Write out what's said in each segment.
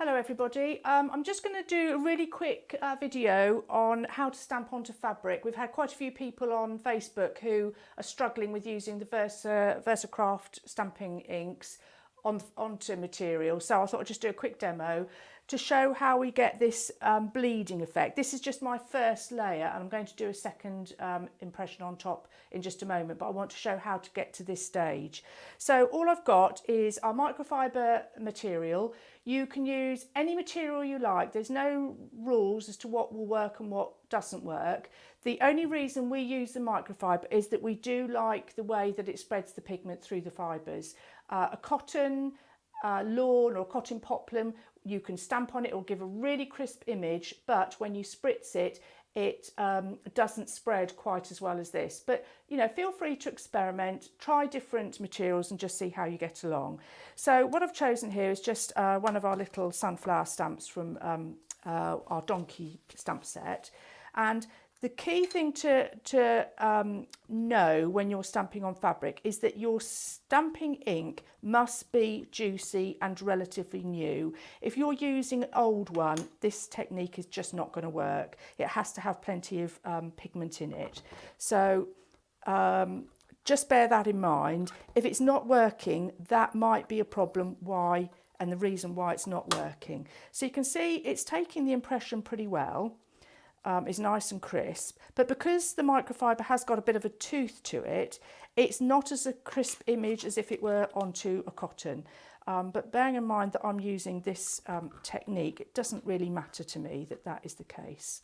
Hello everybody, I'm just going to do a really quick video on how to stamp onto fabric. We've had quite a few people on Facebook who are struggling with using the Versacraft stamping inks onto material, so I thought I'd just do a quick demo to show how we get this bleeding effect. This is just my first layer and I'm going to do a second impression on top in just a moment, but I want to show how to get to this stage. So all I've got is our microfiber material. You can use any material you like. There's no rules as to what will work and what doesn't work. The only reason we use the microfiber is that we do like the way that it spreads the pigment through the fibres. A cotton lawn or cotton poplin, you can stamp on it, it will give a really crisp image, but when you spritz it, it doesn't spread quite as well as this. But you know, feel free to experiment, try different materials and just see how you get along. So what I've chosen here is just one of our little sunflower stamps from our donkey stamp set. And the key thing to know when you're stamping on fabric is that your stamping ink must be juicy and relatively new. If you're using an old one, this technique is just not going to work. It has to have plenty of pigment in it. So just bear that in mind. If it's not working, that might be a problem why and the reason why it's not working. So you can see it's taking the impression pretty well. Is nice and crisp, but because the microfiber has got a bit of a tooth to it, it's not as a crisp image as if it were onto a cotton. But bearing in mind that I'm using this technique, it doesn't really matter to me that that is the case.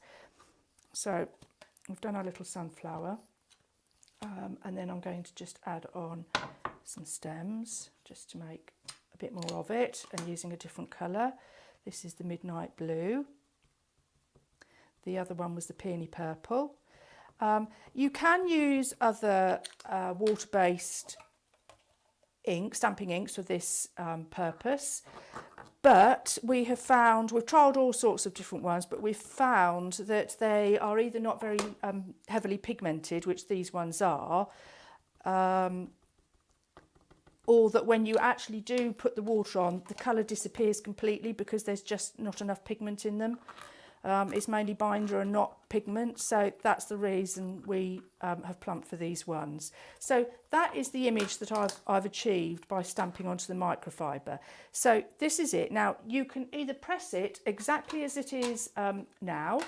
So we've done our little sunflower, and then I'm going to just add on some stems just to make a bit more of it, and using a different colour. This is the midnight blue. The other one was the peony purple. You can use other water-based ink, stamping inks for this purpose, but we've trialled all sorts of different ones, but we've found that they are either not very heavily pigmented, which these ones are, or that when you actually do put the water on, the colour disappears completely because there's just not enough pigment in them. It's mainly binder and not pigment, so that's the reason we have plumped for these ones. So that is the image that I've achieved by stamping onto the microfiber. So this is it. Now you can either press it exactly as it is now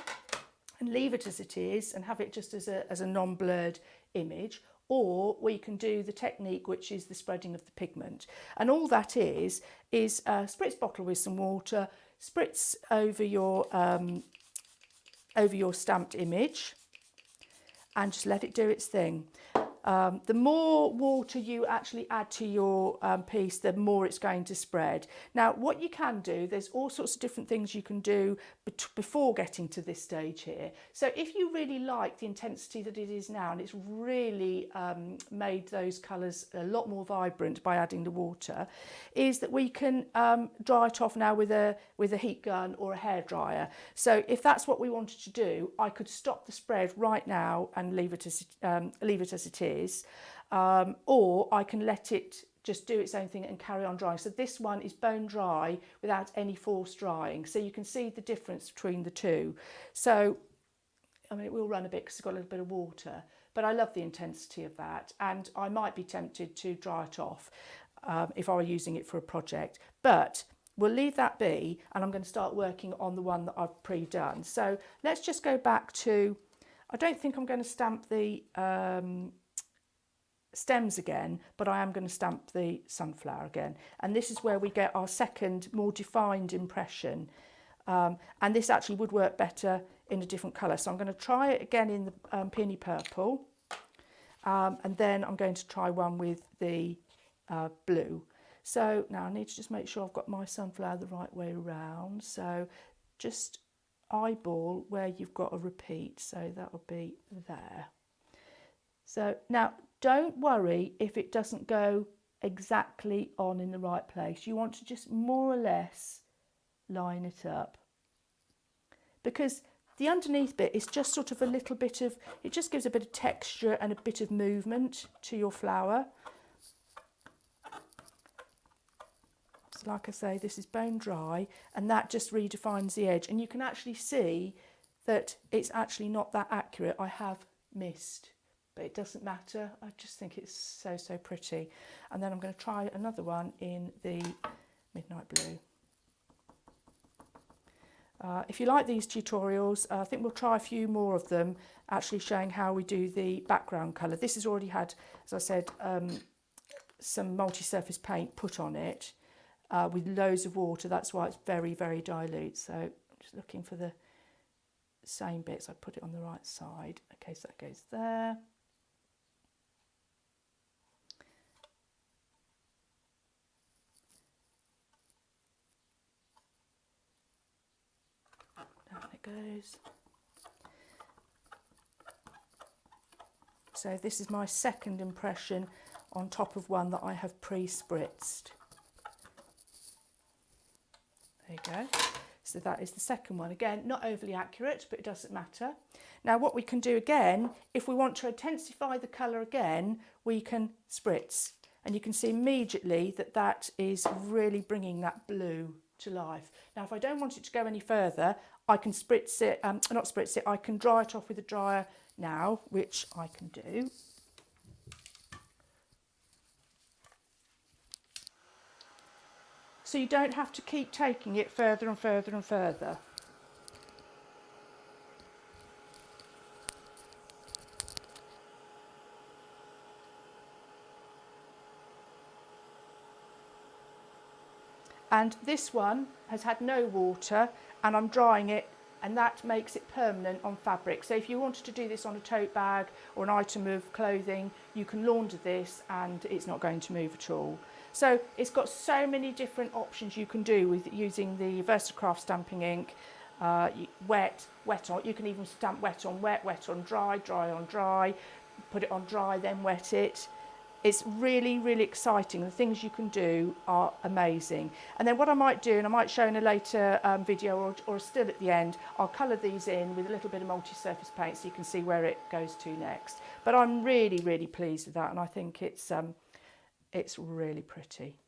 and leave it as it is and have it just as a non-blurred image, or we can do the technique which is the spreading of the pigment. And all that is a spritz bottle with some water, spritz over your stamped image and just let it do its thing. The more water you actually add to your piece, the more it's going to spread. Now, what you can do, there's all sorts of different things you can do before getting to this stage here. So if you really like the intensity that it is now, and it's really made those colours a lot more vibrant by adding the water, is that we can dry it off now with a heat gun or a hairdryer. So if that's what we wanted to do, I could stop the spread right now and leave it as it is, or I can let it just do its own thing and carry on drying. So this one is bone dry without any forced drying. So you can see the difference between the two. So, I mean, it will run a bit because it's got a little bit of water, but I love the intensity of that. And I might be tempted to dry it off if I were using it for a project, but we'll leave that be. And I'm going to start working on the one that I've pre-done. So let's just go back to, I don't think I'm going to stamp the stems again, but I am going to stamp the sunflower again, and this is where we get our second more defined impression, and this actually would work better in a different colour. So I'm going to try it again in the peony purple, and then I'm going to try one with the blue. So now I need to just make sure I've got my sunflower the right way around, so just eyeball where you've got a repeat, so that will be there. So now don't worry if it doesn't go exactly on in the right place. You want to just more or less line it up, because the underneath bit is just sort of a little bit of, it just gives a bit of texture and a bit of movement to your flower. like I say, this is bone dry, and that just redefines the edge. And you can actually see that it's actually not that accurate. I have missed, but it doesn't matter. I just think it's so, so pretty. And then I'm going to try another one in the Midnight Blue. If you like these tutorials, I think we'll try a few more of them, actually showing how we do the background colour. This has already had, as I said, some multi-surface paint put on it with loads of water. That's why it's very, very dilute. So I'm just looking for the same bits. I put it on the right side. Okay, so that goes there. Down it goes. So this is my second impression on top of one that I have pre-spritzed. There you go. So that is the second one. Again, not overly accurate, but it doesn't matter. Now what we can do again, if we want to intensify the colour again, we can spritz. And you can see immediately that that is really bringing that blue to life. Now if I don't want it to go any further, I can spritz it, not spritz it, I can dry it off with a dryer now, which I can do. So you don't have to keep taking it further and further and further. And this one has had no water, and I'm drying it, and that makes it permanent on fabric. So if you wanted to do this on a tote bag or an item of clothing, you can launder this and it's not going to move at all. So it's got so many different options you can do with using the Versakraft stamping ink. Wet on, you can even stamp wet on wet, wet on dry, dry on dry, put it on dry, then wet it. It's really, really exciting. The things you can do are amazing. And then what I might do, and I might show in a later video or still at the end, I'll colour these in with a little bit of multi-surface paint so you can see where it goes to next. But I'm really, really pleased with that, and I think it's really pretty.